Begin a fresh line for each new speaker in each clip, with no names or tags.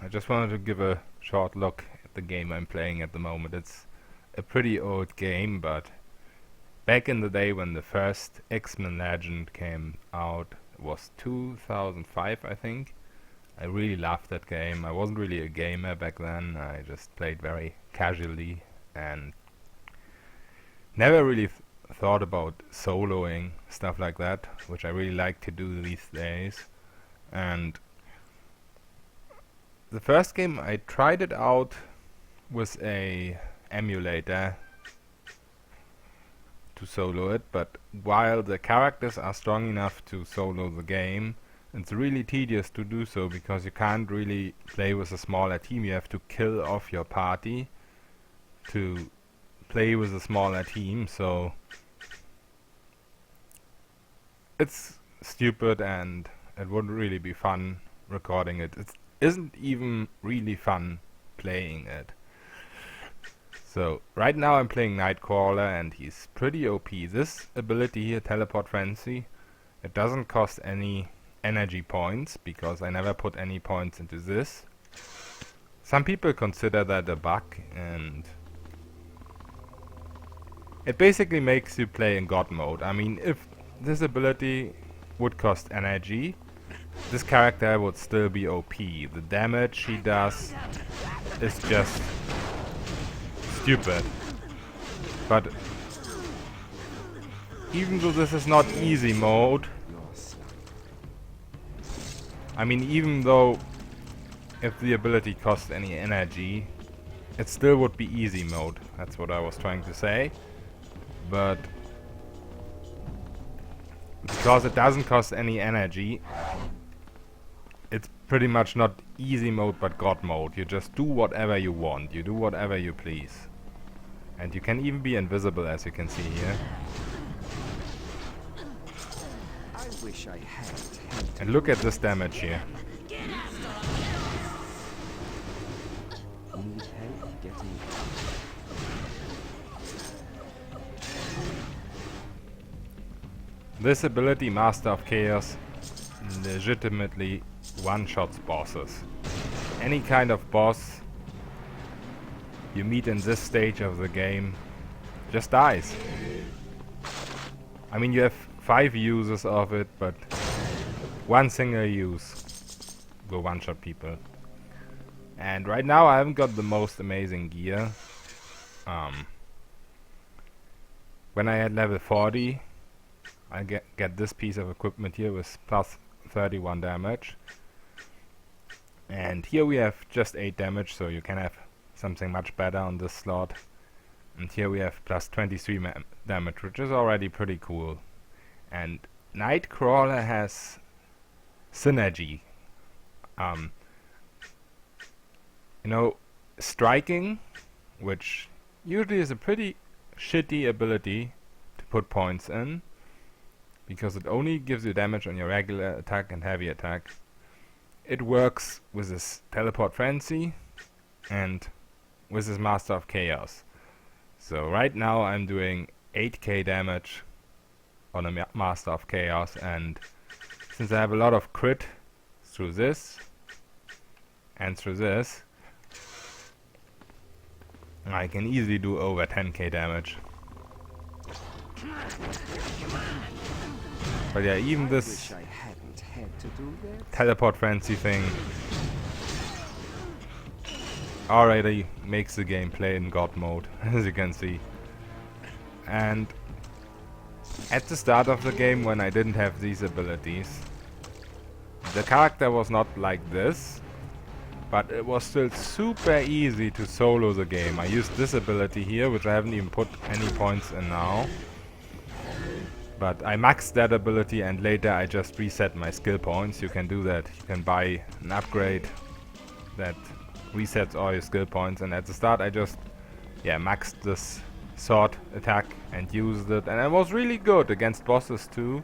I just wanted to give a short look at the game I'm playing at the moment. It's a pretty old game, but back in the day when the first X-Men Legend came out, it was 2005 I think. I really loved that game. I wasn't really a gamer back then, I just played very casually and never really thought about soloing, stuff like that, which I really like to do these days. And the first game I tried it out with a emulator to solo it, but while the characters are strong enough to solo the game, it's really tedious to do so because you can't really play with a smaller team. You have to kill off your party to play with a smaller team, so it's stupid and it wouldn't really be fun recording it. It isn't even really fun playing it. So right now I'm playing Nightcrawler and he's pretty OP. This ability here, Teleport Frenzy, it doesn't cost any energy points because I never put any points into this. Some people consider that a bug, and it basically makes you play in God mode. I mean, if this ability would cost energy, this character would still be OP. The damage he does is just stupid. But even though this is not easy mode, I mean, even though if the ability costs any energy, it still would be easy mode. That's what I was trying to say. But because it doesn't cost any energy, it's pretty much not easy mode but God mode. You just do whatever you want. You do whatever you please. And you can even be invisible, as you can see here.
I wish I had.
And look at this damage here.
Need help getting.
This ability, Master of Chaos, legitimately one-shots bosses. Any kind of boss you meet in this stage of the game just dies. I mean, you have 5 uses of it, but one single use will one-shot people. And right now I haven't got the most amazing gear. When I had level 40, I get this piece of equipment here with plus 31 damage. And here we have just 8 damage, so you can have something much better on this slot. And here we have plus 23 damage, which is already pretty cool. And Nightcrawler has synergy. You know, striking, which usually is a pretty shitty ability to put points in, because it only gives you damage on your regular attack and heavy attack. It works with this Teleport Frenzy and with this Master of Chaos. So right now I'm doing 8k damage on a Master of Chaos, and since I have a lot of crit through this and through this, I can easily do over 10k damage. But yeah, even this
I hadn't had to do that.
Teleport Frenzy thing already makes the game play in God mode, as you can see. And at the start of the game, when I didn't have these abilities, the character was not like this, but it was still super easy to solo the game. I used this ability here, which I haven't even put any points in now. But I maxed that ability and later I just reset my skill points. You can do that. You can buy an upgrade that resets all your skill points, and at the start I just maxed this sword attack and used it, and it was really good against bosses too.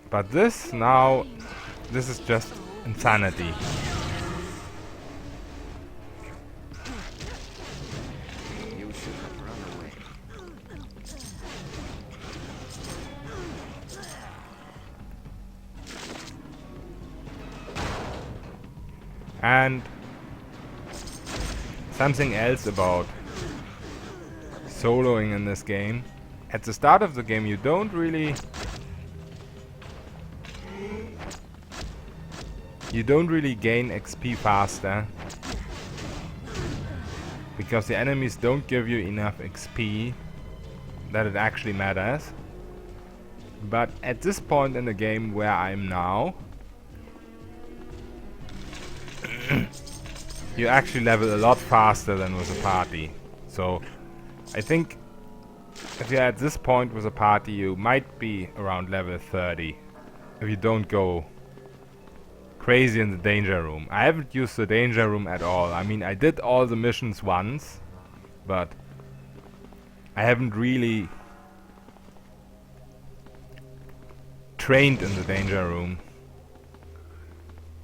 But this now, this is just insanity.
You should have run away.
And something else about soloing in this game. At the start of the game you don't really gain XP faster, because the enemies don't give you enough XP that it actually matters. But at this point in the game where I'm now, you actually level a lot faster than with a party. So I think if you're at this point with a party, you might be around level 30 if you don't go crazy in the danger room. I haven't used the danger room at all. I mean, I did all the missions once, but I haven't really trained in the danger room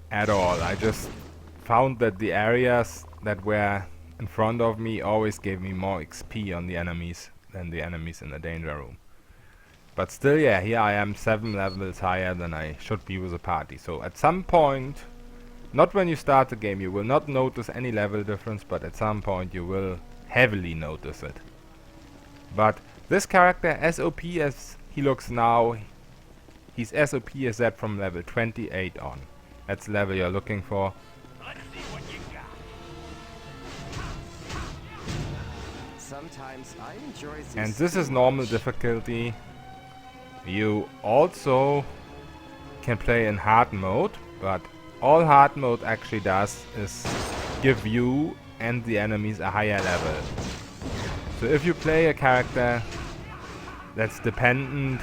at all. I just found that the areas that were in front of me always gave me more XP on the enemies than the enemies in the danger room. But still, yeah, here I am 7 levels higher than I should be with a party. So at some point, not when you start the game, you will not notice any level difference, but at some point you will heavily notice it. But this character, as OP as he looks now, he's as OP as that from level 28 on. That's the level you're looking for.
Let's see what you got.
Sometimes I enjoy this.
And this is normal difficulty. You also can play in hard mode, but all hard mode actually does is give you and the enemies a higher level. So if you play a character that's dependent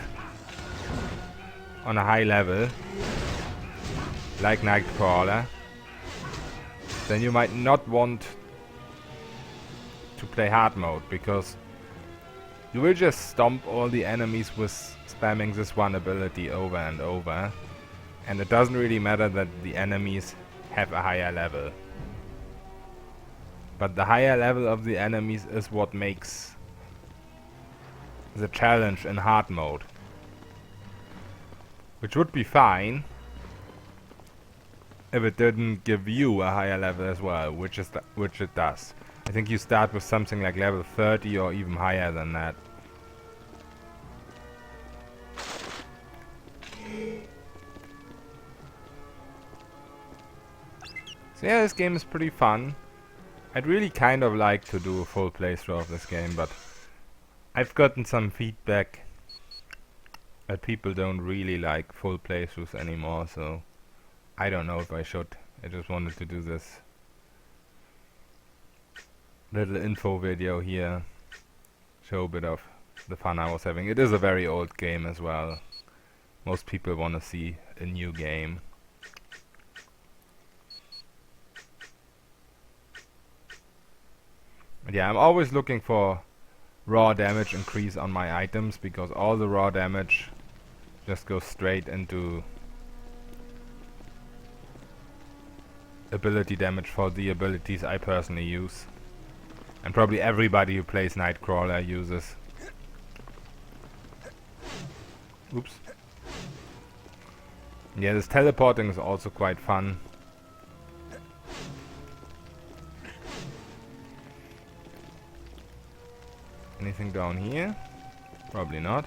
on a high level, like Nightcrawler, then you might not want to play hard mode, because you will just stomp all the enemies with spamming this one ability over and over, and it doesn't really matter that the enemies have a higher level. But the higher level of the enemies is what makes the challenge in hard mode, which would be fine if it didn't give you a higher level as well, which it does. I think you start with something like level 30 or even higher than that. So yeah, this game is pretty fun. I'd really kind of like to do a full playthrough of this game, but I've gotten some feedback that people don't really like full playthroughs anymore, so I don't know if I should. I just wanted to do this little info video here, show a bit of the fun I was having. It is a very old game as well. Most people want to see a new game. But yeah, I'm always looking for raw damage increase on my items, because all the raw damage just goes straight into ability damage for the abilities I personally use. And probably everybody who plays Nightcrawler uses. Oops. Yeah, this teleporting is also quite fun. Anything down here? Probably not.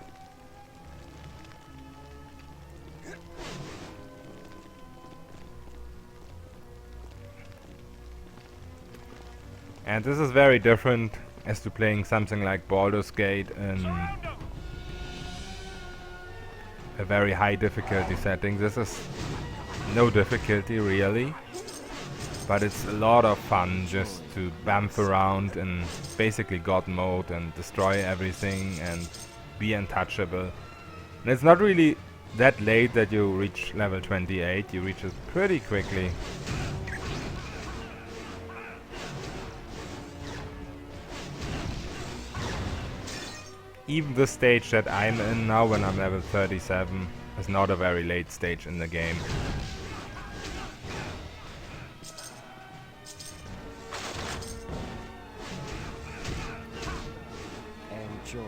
And this is very different as to playing something like Baldur's Gate in a very high difficulty setting. This is no difficulty really, but it's a lot of fun just to bamf around in basically God mode and destroy everything and be untouchable. And it's not really that late that you reach level 28, you reach it pretty quickly. Even the stage that I'm in now, when I'm level 37, is not a very late stage in the game.
Enjoy.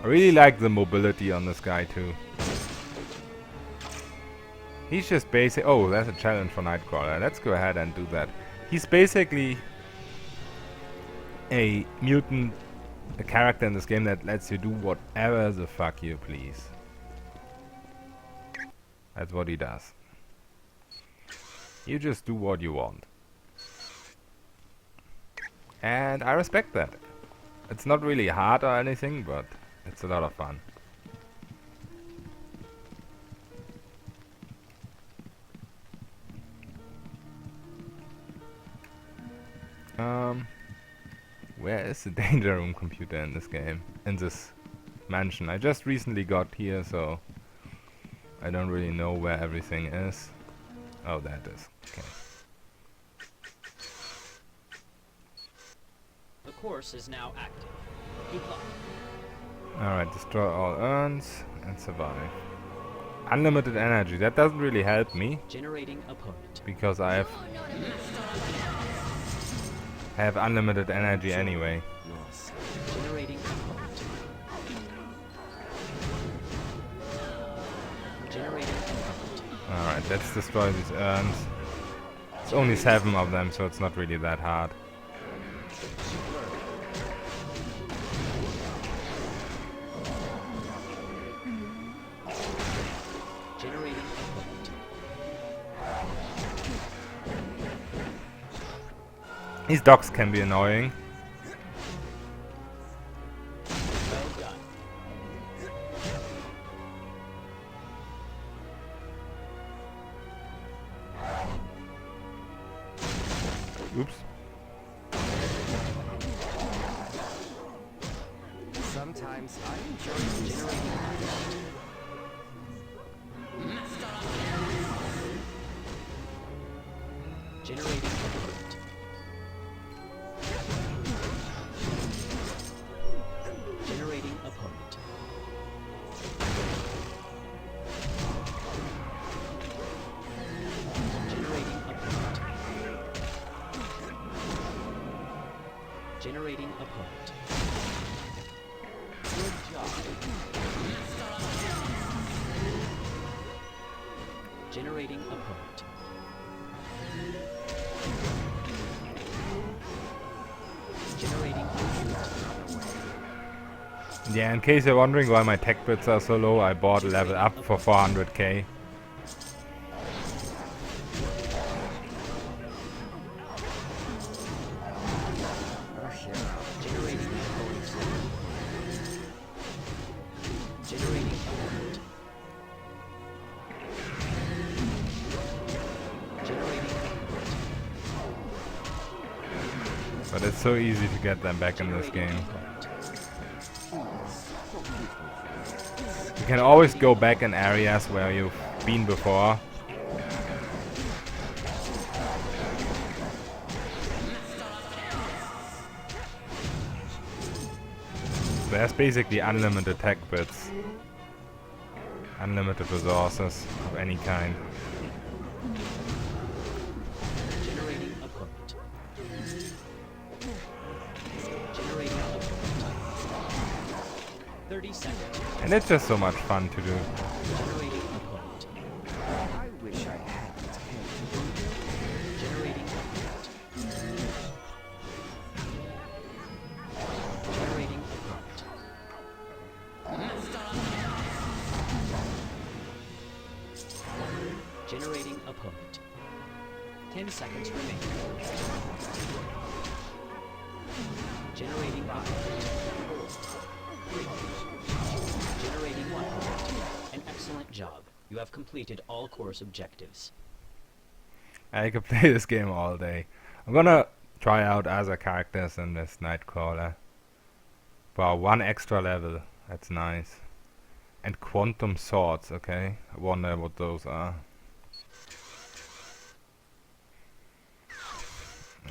I really like the mobility on this guy too. He's just basic. Oh, that's a challenge for Nightcrawler. Let's go ahead and do that. He's basically a mutant, a character in this game that lets you do whatever the fuck you please. That's what he does. You just do what you want. And I respect that. It's not really hard or anything, but it's a lot of fun. Where is the danger room computer in this game? In this mansion. I just recently got here, so I don't really know where everything is. Oh, that is. Okay.
The course is now active. Keep up.
Alright, destroy all urns and survive. Unlimited energy. That doesn't really help me
Generating opponent.
because I have unlimited energy anyway.
Lost.
Generating opponent. Generating opponent.
Alright, let's destroy these urns. It's only 7 of them, so it's not really that hard.
Generating opponent.
These dogs can be annoying.
Well done.
Oops.
Sometimes I enjoy generating
Generating opponent. Generating opponent. Generating opponent. Generating opponent. Good job. Generating opponent. Generating opponent.
Yeah, in case you're wondering why my tech bits are so low, I bought a level up for 400k.
a hero.
Generating opponent. Generating opponent. Generating opponent.
But it's so easy to get them back in this game. You can always go back in areas where you've been before. There's basically unlimited tech bits. Unlimited resources of any kind.
Generating opponent. Generating opponent. 30 seconds.
And it's just so much fun to do.
Generating opponent.
I wish I hadn't had to do that.
Generating opponent. Generating opponent. Generating opponent. 10 seconds remaining. Generating opponent. Generating opponent. An excellent job. You have completed all course objectives.
I could play this game all day. I'm gonna try out other characters in this Nightcrawler. Wow, 1 extra level. That's nice. And quantum swords, okay. I wonder what those are.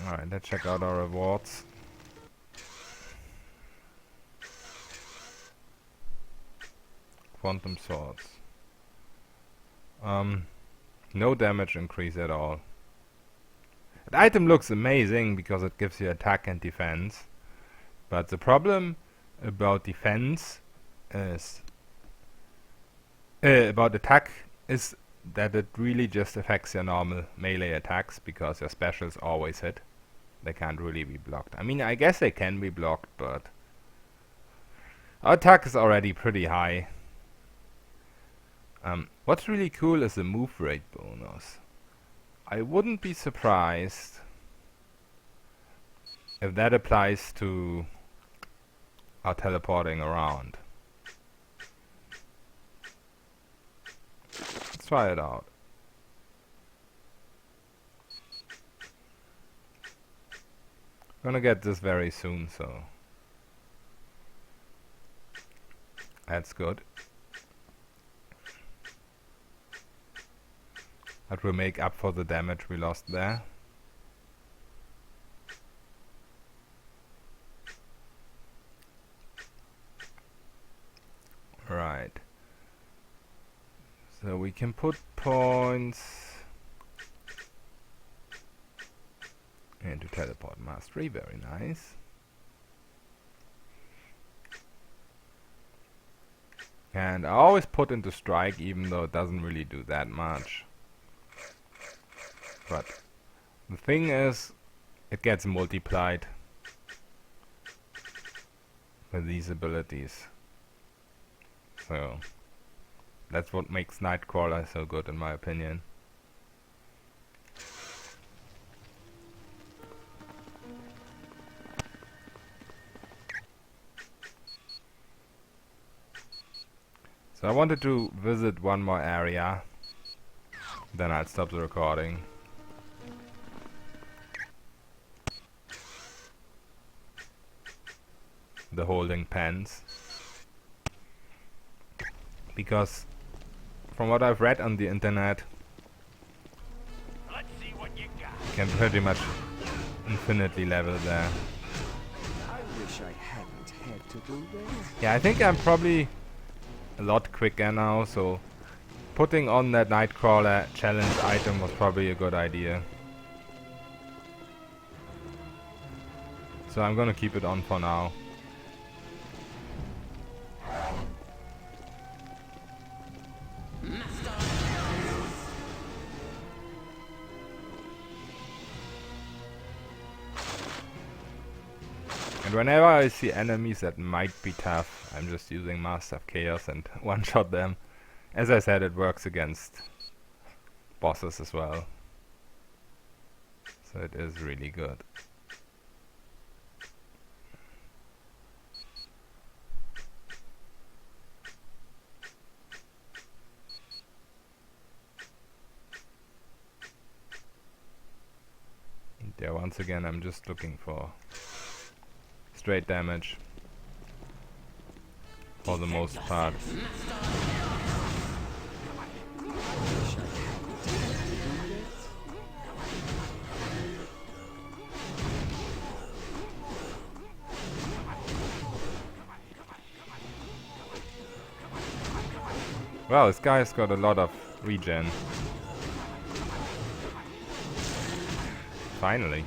Alright, let's check out our rewards. Quantum swords. No damage increase at all. The item looks amazing because it gives you attack and defense. But the problem about defense is about attack is that it really just affects your normal melee attacks because your specials always hit. They can't really be blocked. I mean, I guess they can be blocked, but our attack is already pretty high. What's really cool is the move rate bonus. I wouldn't be surprised if that applies to our teleporting around. Let's try it out. Gonna get this very soon, so that's good. That will make up for the damage we lost there. Right. So we can put points into teleport mastery, very nice. And I always put into strike, even though it doesn't really do that much. But the thing is, it gets multiplied with these abilities. So that's what makes Nightcrawler so good, in my opinion. So I wanted to visit one more area, then I'll stop the recording. The holding pens. Because from what I've read on the internet,
Let's see what you got.
you can pretty much infinitely level there.
I wish I hadn't had to go there.
Yeah, I think I'm probably a lot quicker now, so putting on that Nightcrawler challenge item was probably a good idea. So I'm gonna keep it on for now. And whenever I see enemies that might be tough, I'm just using Master of Chaos and one-shot them. As I said, it works against bosses as well. So it is really good. And yeah, once again, I'm just looking for straight damage for the most part. Well, this guy's got a lot of regen. Finally.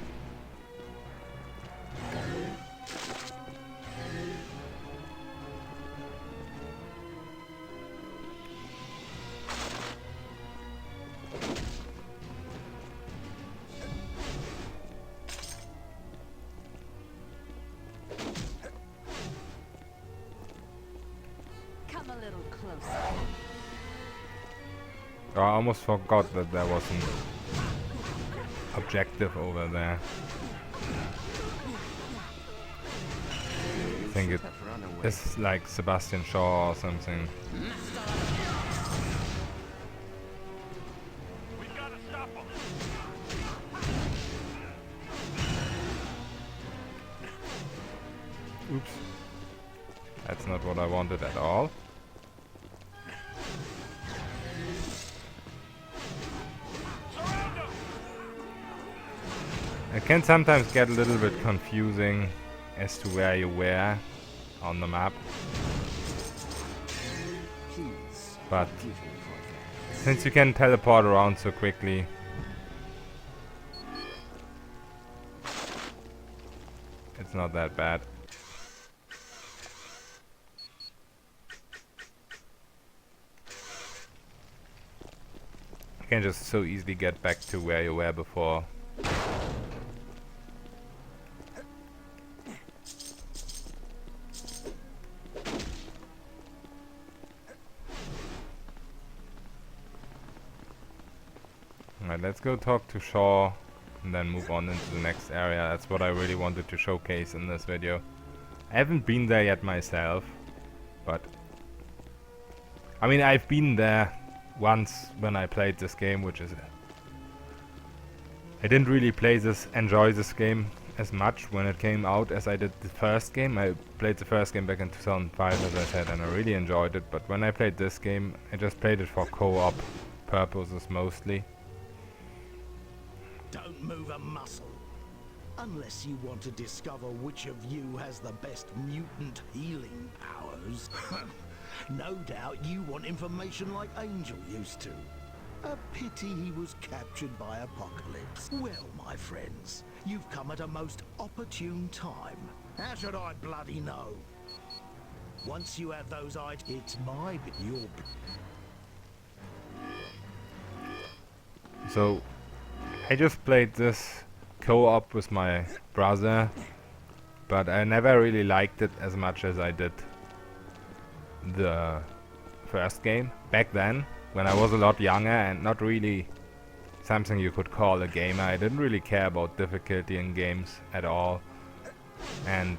Come a little closer.
Oh, I almost forgot that there was an objective over there. I think it is like Sebastian Shaw or something.
We gotta stop him.
Oops. That's not what I wanted at all. It can sometimes get a little bit confusing as to where you were on the map.
Please,
But
forgive me for that.
since you can teleport around so quickly, it's not that bad. can just so easily get back to where you were before. Alright, let's go talk to Shaw and then move on into the next area. That's what I really wanted to showcase in this video. I haven't been there yet myself, but I mean, I've been there once when I played this game, which is... I didn't really enjoy this game as much when it came out as I did the first game. I played the first game back in 2005, as I said, and I really enjoyed it. But when I played this game, I just played it for co-op purposes mostly.
Don't move a muscle. Unless you want to discover which of you has the best mutant healing powers. No doubt you want information like Angel used to. A pity he was captured by Apocalypse. Well, my friends, you've come at a most opportune time. How should I bloody know? Once you have those items, it's my bit. Your
So, I just played this co-op with my brother, but I never really liked it as much as I did the first game back then, when I was a lot younger and not really something you could call a gamer. I didn't really care about difficulty in games at all, and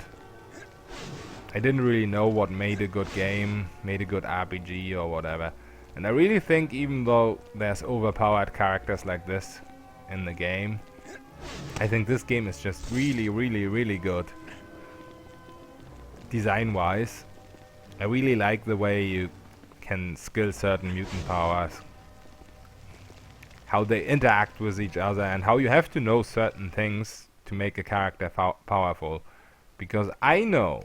I didn't really know what made a good game, made a good RPG or whatever. And I really think, even though there's overpowered characters like this in the game, I think this game is just really, really, really good design wise. I really like the way you can skill certain mutant powers, how they interact with each other, and how you have to know certain things to make a character powerful. Because I know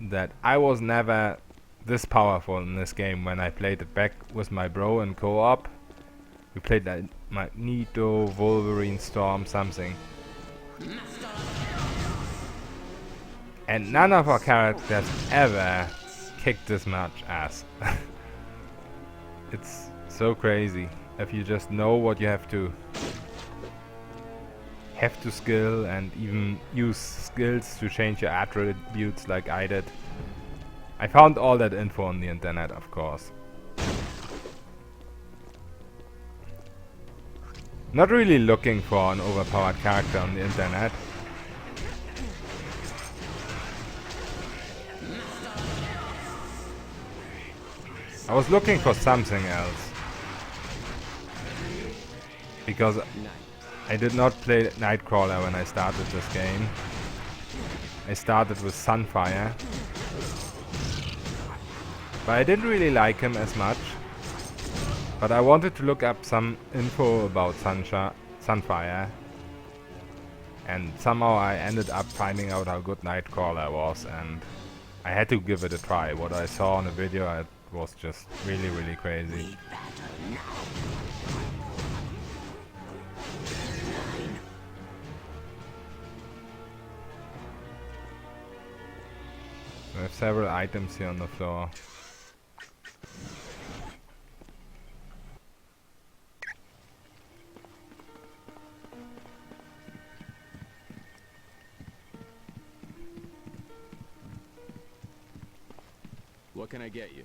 that I was never this powerful in this game when I played it back with my bro in co-op. We played that Magneto, Wolverine, Storm, something. And none of our characters ever kicked this much ass. It's so crazy if you just know what you have to skill and even use skills to change your attributes like I did. I found all that info on the internet, of course. Not really looking for an overpowered character on the internet. I was looking for something else. Because I did not play Nightcrawler when I started this game. I started with Sunfire. But I didn't really like him as much. But I wanted to look up some info about Sunfire. And somehow I ended up finding out how good Nightcrawler was, and I had to give it a try. What I saw on the video, it was just really, really crazy. We have several items here on the floor.
What can I get you?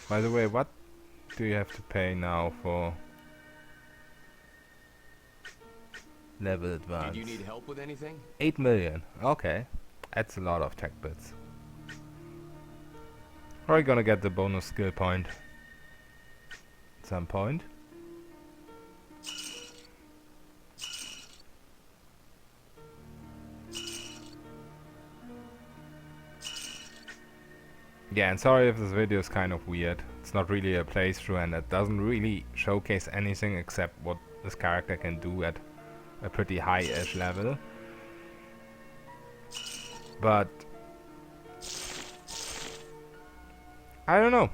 By the way, what do you have to pay now for level advance?
Do you need help with anything?
8 million. Okay. That's a lot of tech bits. Are we gonna get the bonus skill point at some point? Yeah, and sorry if this video is kind of weird. It's not really a playthrough and it doesn't really showcase anything except what this character can do at a pretty high-ish level. But I don't know.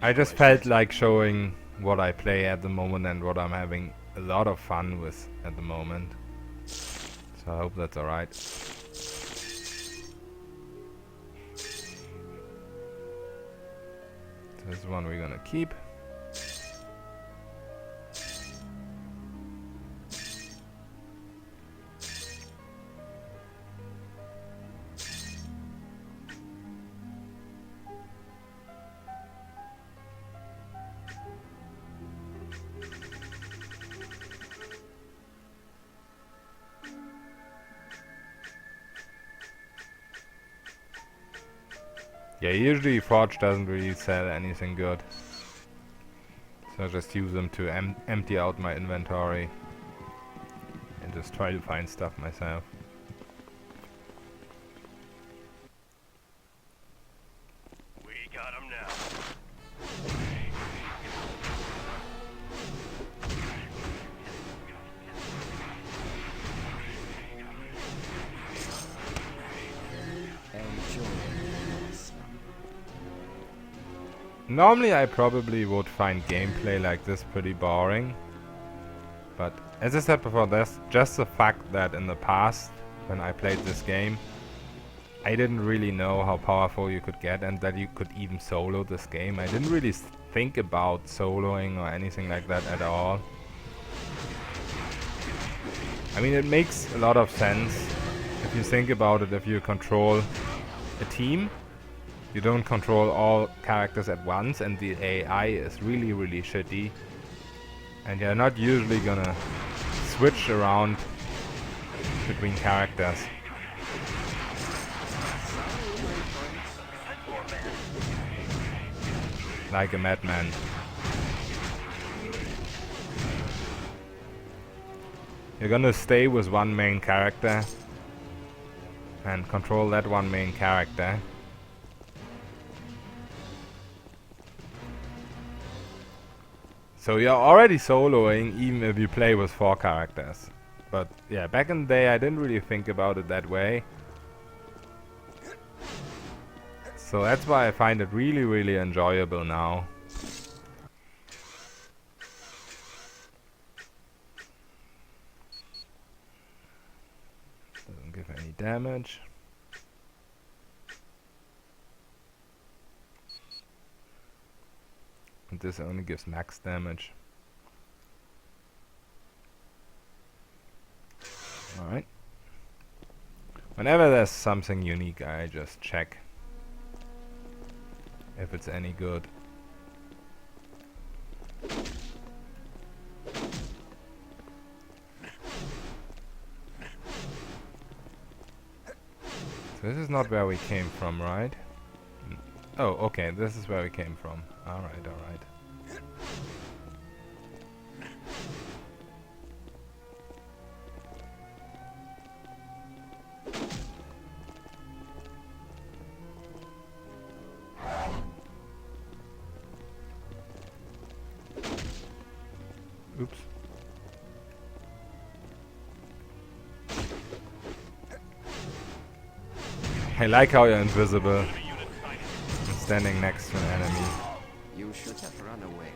I just felt like showing what I play at the moment and what I'm having a lot of fun with at the moment. So I hope that's alright. This one we're gonna keep. Yeah, usually Forge doesn't really sell anything good. So I just use them to empty out my inventory and just try to find stuff myself.
We got him now.
Enjoy this.
Normally I probably would find gameplay like this pretty boring. But as I said before, that's just the fact that in the past, when I played this game, I didn't really know how powerful you could get and that you could even solo this game. I didn't really think about soloing or anything like that at all. I mean, it makes a lot of sense if you think about it. If you control a team, you don't control all characters at once, and the AI is really, really shitty. And you're not usually gonna switch around between characters. Like a madman. You're gonna stay with one main character and control that one main character. So you're already soloing even if you play with 4 characters. But yeah, back in the day I didn't really think about it that way. So that's why I find it really, really enjoyable now. Doesn't give any damage. And this only gives max damage. Alright. Whenever there's something unique, I just check if it's any good. So this is not where we came from, right? Oh, okay, this is where we came from. Alright, alright. Oops. I like how you're invisible and standing next to an enemy.
You should have run away.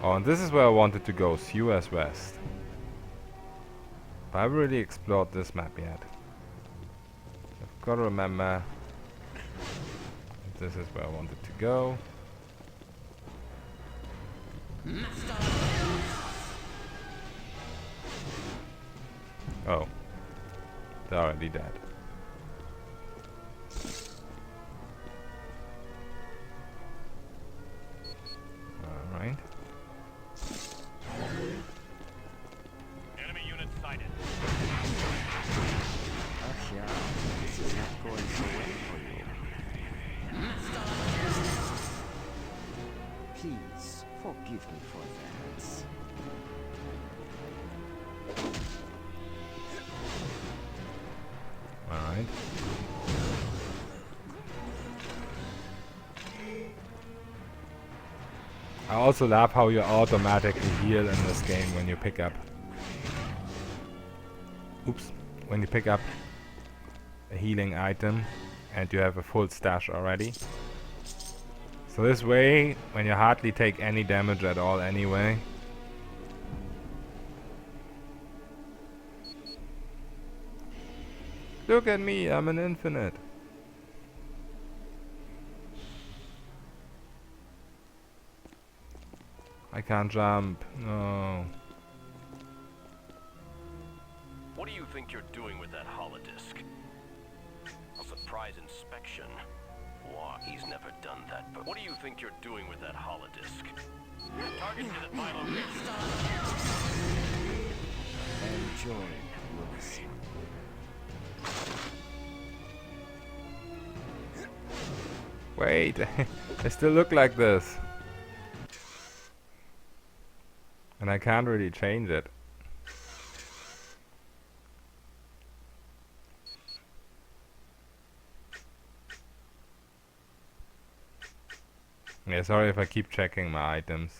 Oh, and this is where I wanted to go, US West. But I haven't really explored this map yet. I've got to remember this is where I wanted to go. Oh, they're already dead. Alright.
Enemy unit sighted.
Ach ja, this is not going so well for you. Please, forgive me for that.
Alright. I also love how you automatically heal in this game when you pick up. Oops. When you pick up a healing item and you have a full stash already. So this way, when you hardly take any damage at all anyway, Look at me, I'm an infinite. I can't jump. No.
What do you think you're doing with that holodisc? A surprise inspection? Why, he's never done that, but what do you think you're doing with that holodisc? Target is at my location.
Enjoy your sleep.
Wait, they still look like this. And I can't really change it. Yeah, sorry if I keep checking my items.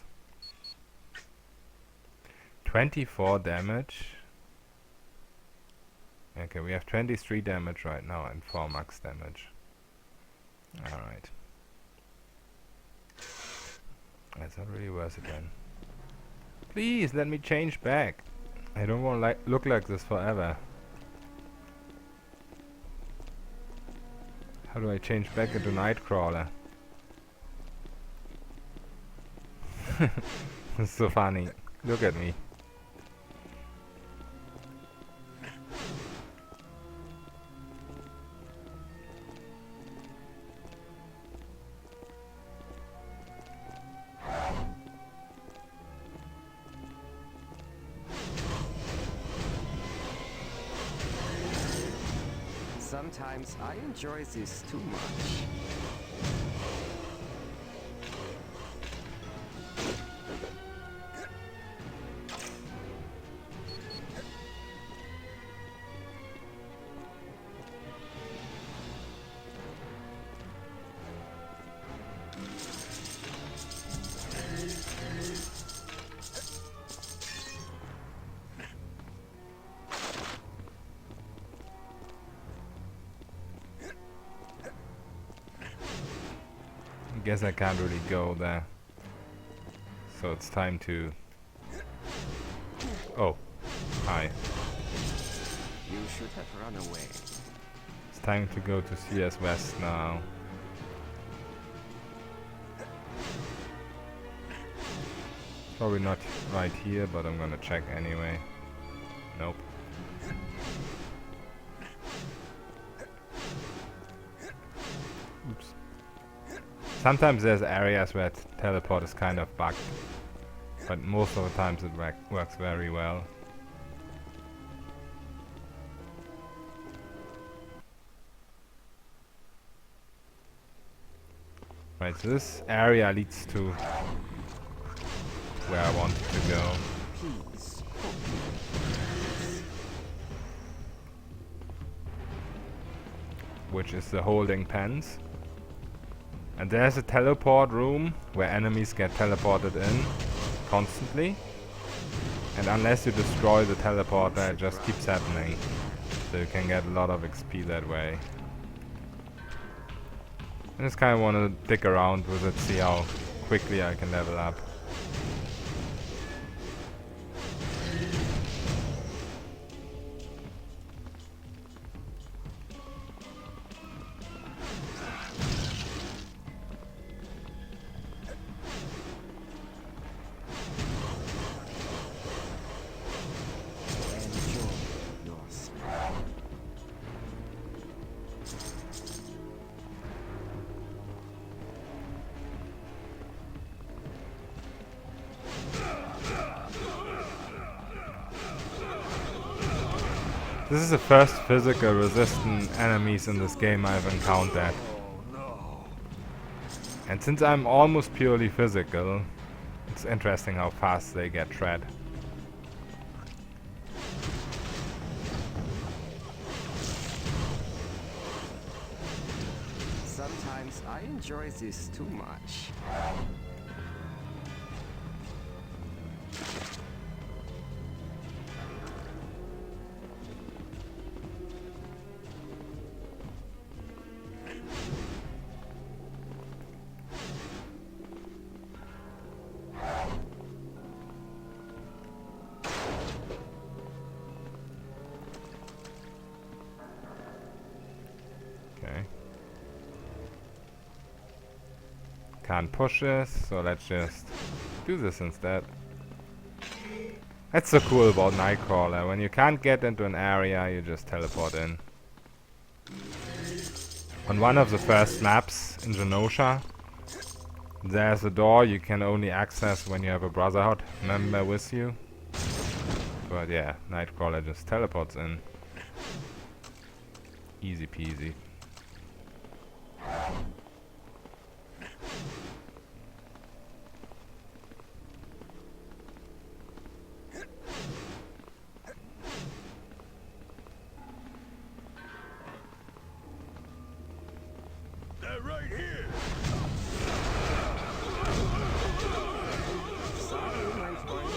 24 damage. Okay, we have 23 damage right now and 4 max damage. Alright. That's not really worth it then. Please let me change back. I don't want to look like this forever. How do I change back into Nightcrawler? It's so funny. Look at me.
Sometimes I enjoy this too much.
Guess I can't really go there. So it's time to... Oh, hi.
You should have run away.
It's time to go to CS West now. Probably not right here, but I'm gonna check anyway. Nope. Oops. Sometimes there's areas where teleport is kind of bugged, but most of the times it works very well. Right, so this area leads to where I wanted to go.
Please,
Which is the holding pens. And there's a teleport room where enemies get teleported in constantly. And unless you destroy the teleporter, it just keeps happening. So you can get a lot of XP that way. I just kind of want to dick around with it, see how quickly I can level up.
enjoy your sleep.
This is the first physical resistant enemies in this game I've encountered. And since I'm almost purely physical, it's interesting how fast they get shred.
Sometimes I enjoy this too much.
Can't push this, so let's just do this instead. That's so cool about Nightcrawler. When you can't get into an area, you just teleport in. On one of the first maps in Genosha, there's a door you can only access when you have a Brotherhood member with you. But yeah, Nightcrawler just teleports in. Easy peasy.
They're right here.
Sorry, my friend.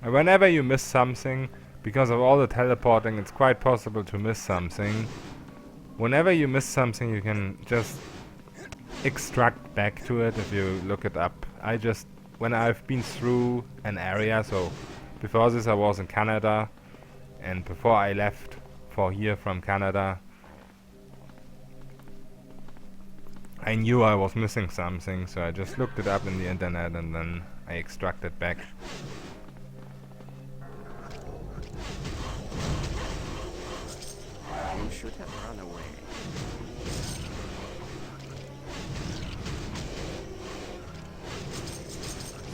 Whenever you miss something, because of all the teleporting, it's quite possible to miss something. Whenever you miss something, you can just extract back to it if you look it up. When I've been through an area, so before this I was in Canada, and before I left for here from Canada, I knew I was missing something, so I just looked it up in the internet and then I extracted back.
You should have run away.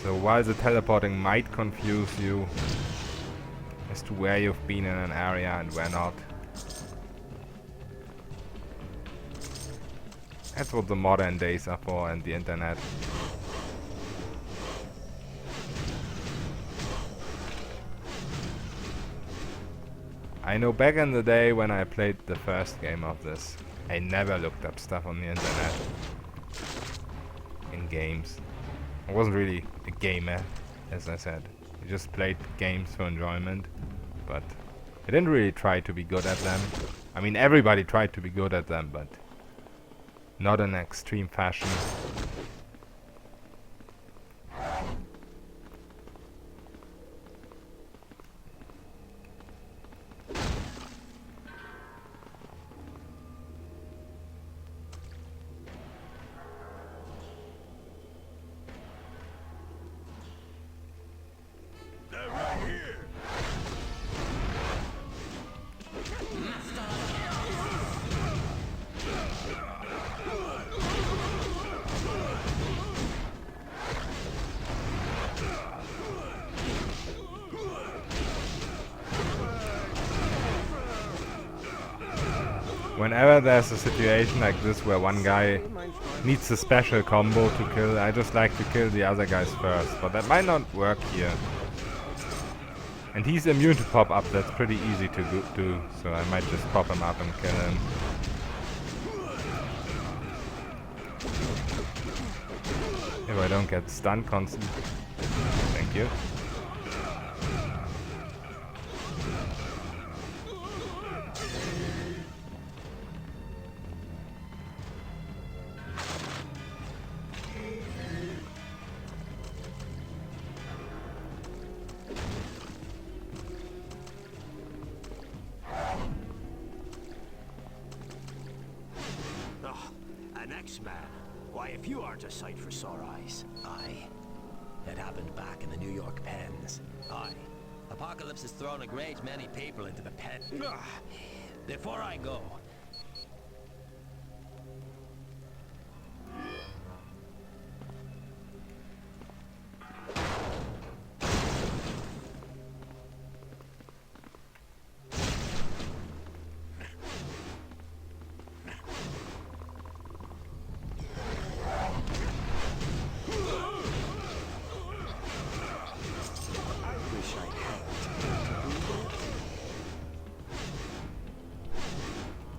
So while the teleporting might confuse you as to where you've been in an area and where not, that's what the modern days are for and the internet. I know back in the day when I played the first game of this, I never looked up stuff on the internet in games. I wasn't really a gamer, as I said. I just played games for enjoyment, but I didn't really try to be good at them. I mean, everybody tried to be good at them, but not in extreme fashion.
They're right here.
Whenever there's a situation like this where one guy needs a special combo to kill, I just like to kill the other guys first, but that might not work here. And he's immune to pop up, that's pretty easy to do, so I might just pop him up and kill him. If I don't get stunned constantly. Thank you.
An X-Man. Why, if you aren't a sight for sore eyes.
Aye. It happened back in the New York pens. Aye. Apocalypse has thrown a great many people into the pen. Before I go,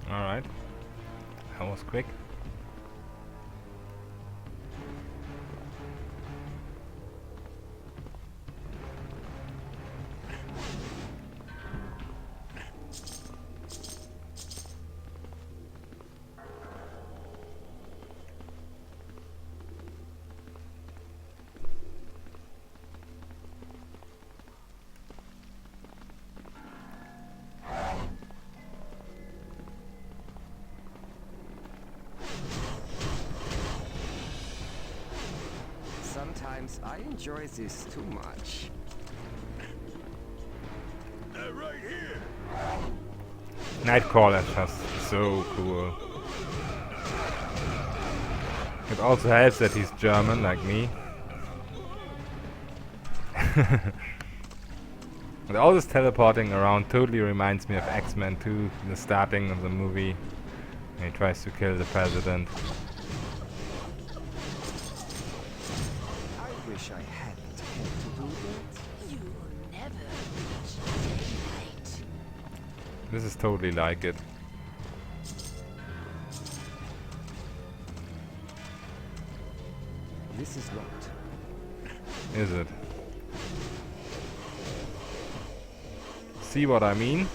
Alright. That was quick.
Sometimes I enjoy this too much.
Right here.
Nightcrawler is just so cool. It also helps that he's German, like me. But all this teleporting around totally reminds me of X-Men 2, the starting of the movie. He tries to kill the president.
I wish I hadn't had to do that.
You never reach daylight.
This is totally like it.
This is locked.
Is it? See what I mean?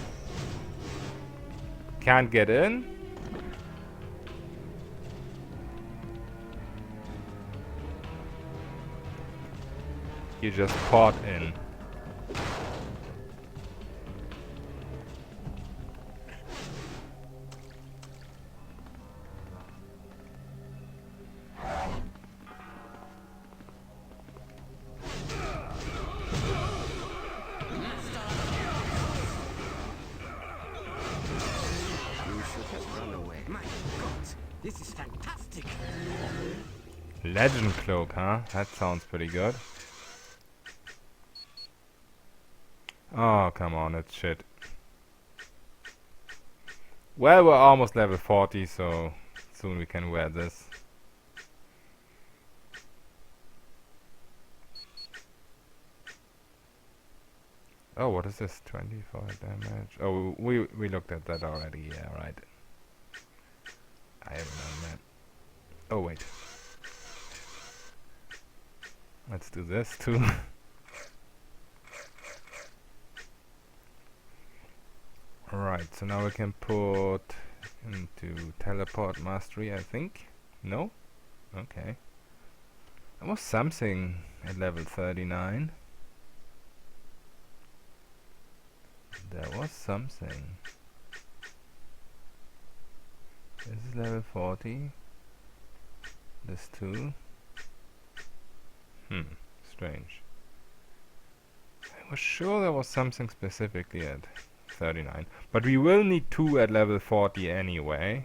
Can't get in? You just port in.
You should have run away.
My God, this is fantastic.
Legend cloak, huh? That sounds pretty good. Oh, come on, it's shit. Well, we're almost level 40, so soon we can wear this. Oh, what is this? 24 damage. Oh, we looked at that already. Yeah, right. I haven't done that. Oh, wait. Let's do this too. Alright, so now we can put into teleport mastery, I think. No? Okay. That was something at level 39. There was something. This is level 40. This too. Strange. I was sure there was something specifically at 39. But we will need 2 at level 40 anyway.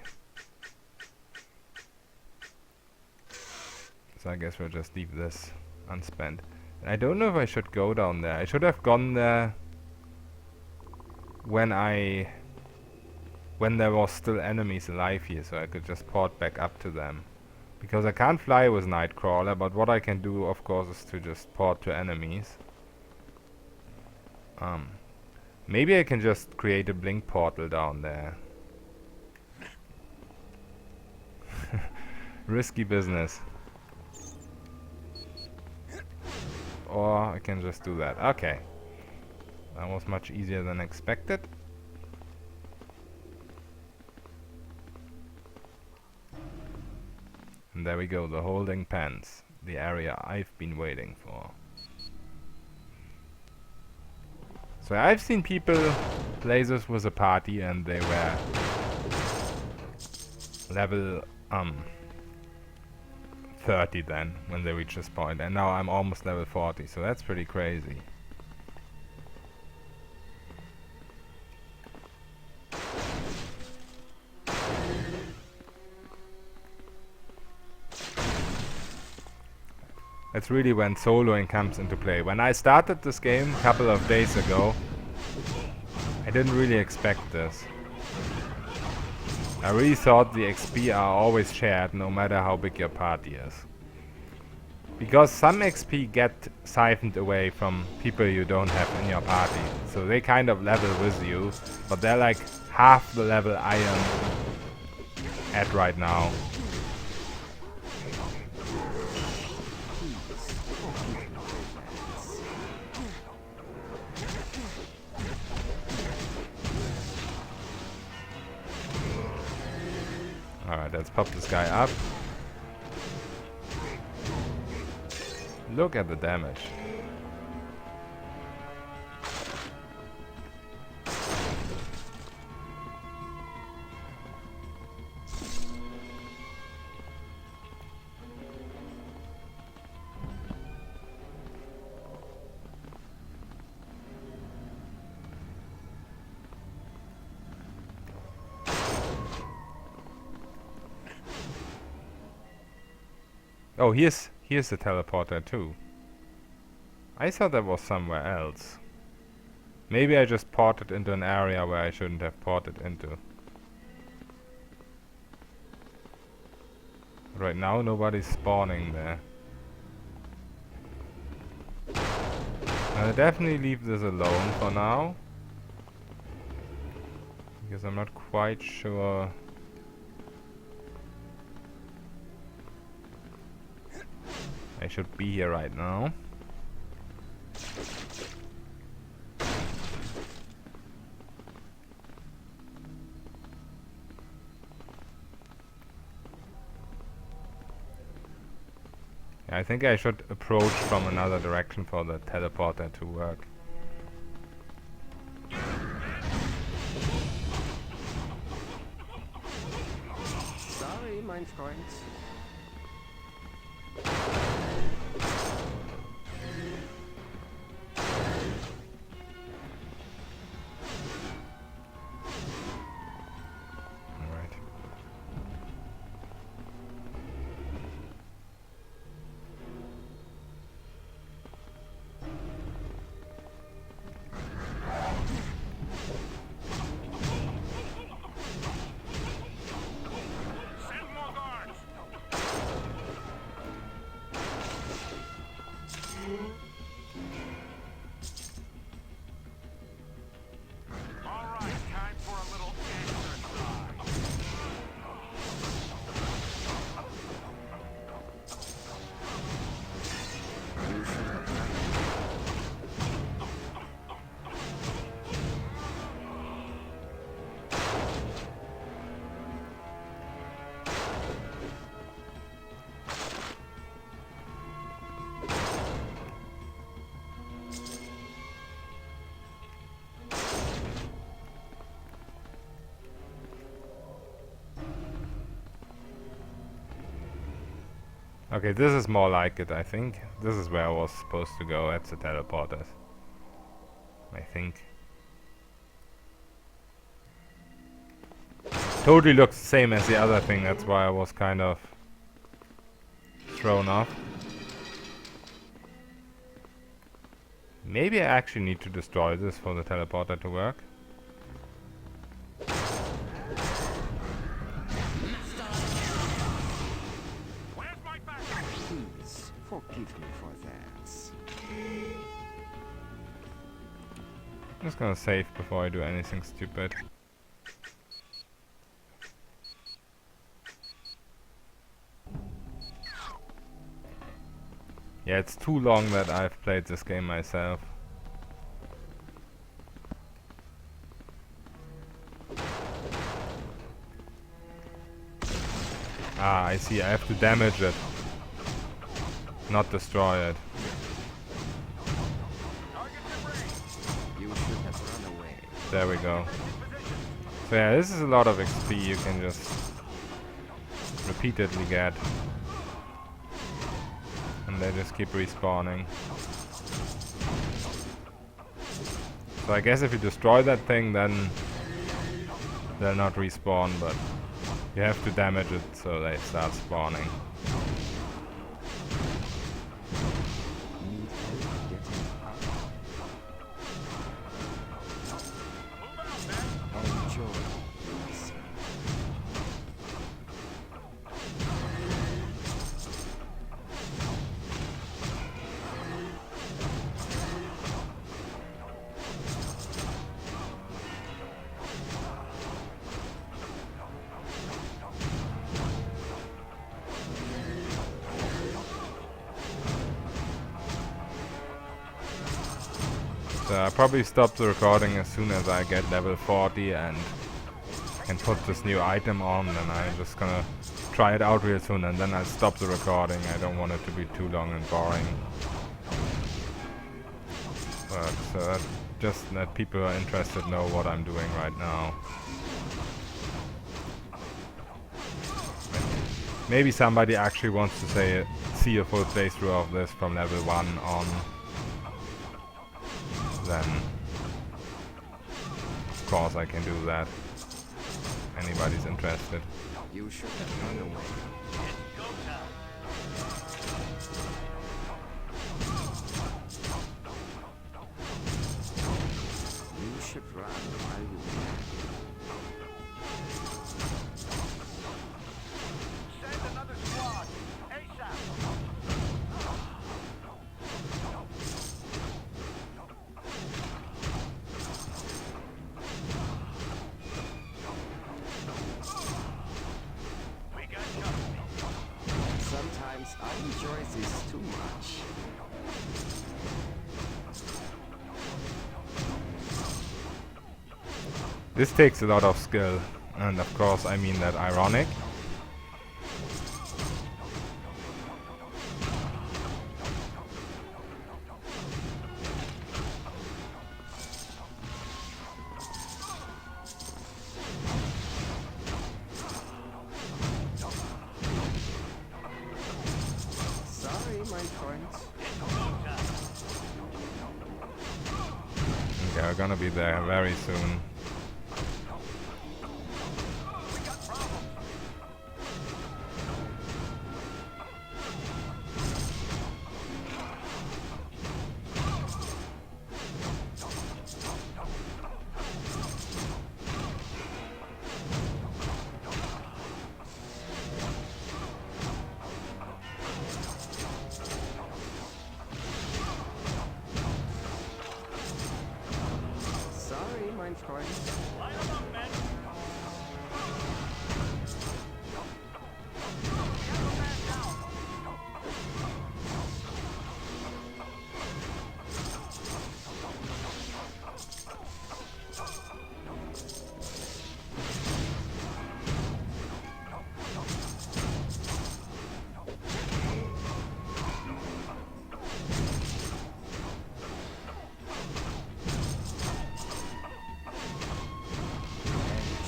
So I guess we'll just leave this unspent. And I don't know if I should go down there. I should have gone there when there was still enemies alive here, so I could just port back up to them. Because I can't fly with Nightcrawler, but what I can do, of course, is to just port to enemies. Maybe I can just create a blink portal down there. Risky business. Or I can just do that. Okay. That was much easier than expected. And there we go, the holding pens. The area I've been waiting for. So I've seen people play this with a party and they were level 30 then when they reached this point, and now I'm almost level 40, so that's pretty crazy. That's really when soloing comes into play. When I started this game a couple of days ago, I didn't really expect this. I really thought the XP are always shared, no matter how big your party is. Because some XP get siphoned away from people you don't have in your party. So they kind of level with you, but they're like half the level I am at right now. Alright, let's pop this guy up. Look at the damage. Oh, here's the teleporter too. I thought that was somewhere else. Maybe I just ported into an area where I shouldn't have ported into. Right now nobody's spawning there. I'll definitely leave this alone for now. Because I'm not quite sure. I should be here right now. I think I should approach from another direction for the teleporter to work.
Sorry, mein Freund.
Alright. Okay, this is more like it, I think. This is where I was supposed to go, at the teleporters. I think. Totally looks the same as the other thing, that's why I was kind of thrown off. Maybe I actually need to destroy this for the teleporter to work.
Please forgive me for that.
I'm just gonna save before I do anything stupid. Yeah, it's too long that I've played this game myself. Ah, I see. I have to damage it, not destroy it.
You should have run away.
There we go. So yeah, this is a lot of XP you can just repeatedly get. And they just keep respawning. So I guess if you destroy that thing, then they'll not respawn, but you have to damage it so they start spawning.
Need help getting up? Enjoy yourself.
So I'll probably stop the recording as soon as I get level 40 and can put this new item on, and I'm just gonna try it out real soon and then I'll stop the recording. I don't want it to be too long and boring. But just let people who are interested know what I'm doing right now. Maybe somebody actually wants to see a full playthrough of this from level 1 on. Then of course I can do that. Anybody's interested.
You should have run away. You should run while you can.
Send another squad! ASAP! We got company.
Sometimes I enjoy this too much.
This takes a lot of skill, and of course I mean that ironic.
Sorry, my friend.
Okay, we're gonna be there very soon.
Sorry, my friend.
Line them up, men!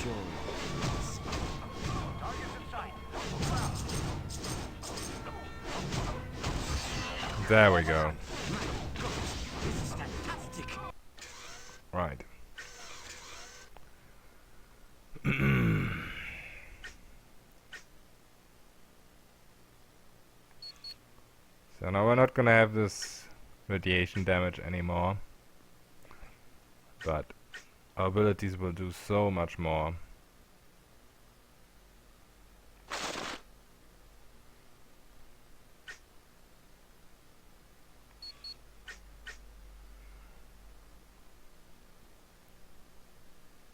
Enjoy.
Targets in sight.
There we go.
This is fantastic.
Right. So now we're not gonna have this radiation damage anymore, but our abilities will do so much more.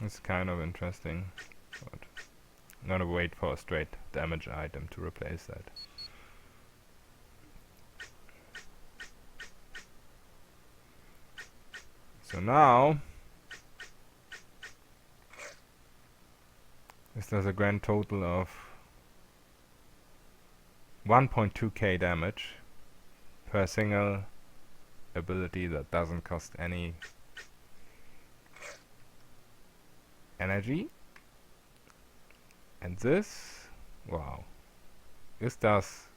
It's kind of interesting, but I'm gonna wait for a straight damage item to replace that. So now this does a grand total of 1.2k damage per single ability that doesn't cost any energy. And this, wow, this does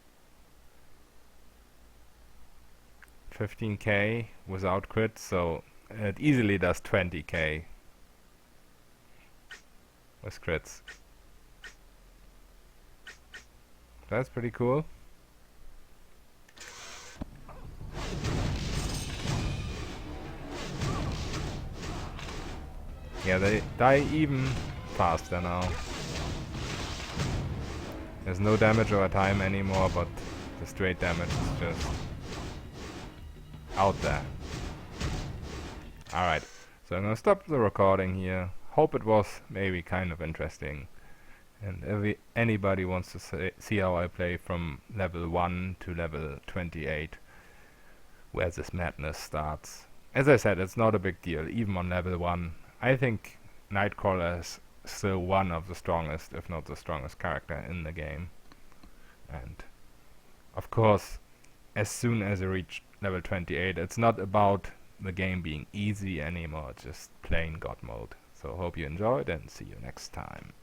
15k without crit, so it easily does 20k with crits. That's pretty cool. Yeah, they die even faster now. There's no damage over time anymore, but the straight damage is just out there. Alright, so I'm gonna stop the recording here. Hope it was maybe kind of interesting. And if anybody wants to see how I play from level 1 to level 28, where this madness starts. As I said, it's not a big deal, even on level 1. I think Nightcrawler is still one of the strongest, if not the strongest character in the game. And of course, as soon as you reach level 28, it's not about the game being easy anymore, just plain God mode. So hope you enjoyed and see you next time.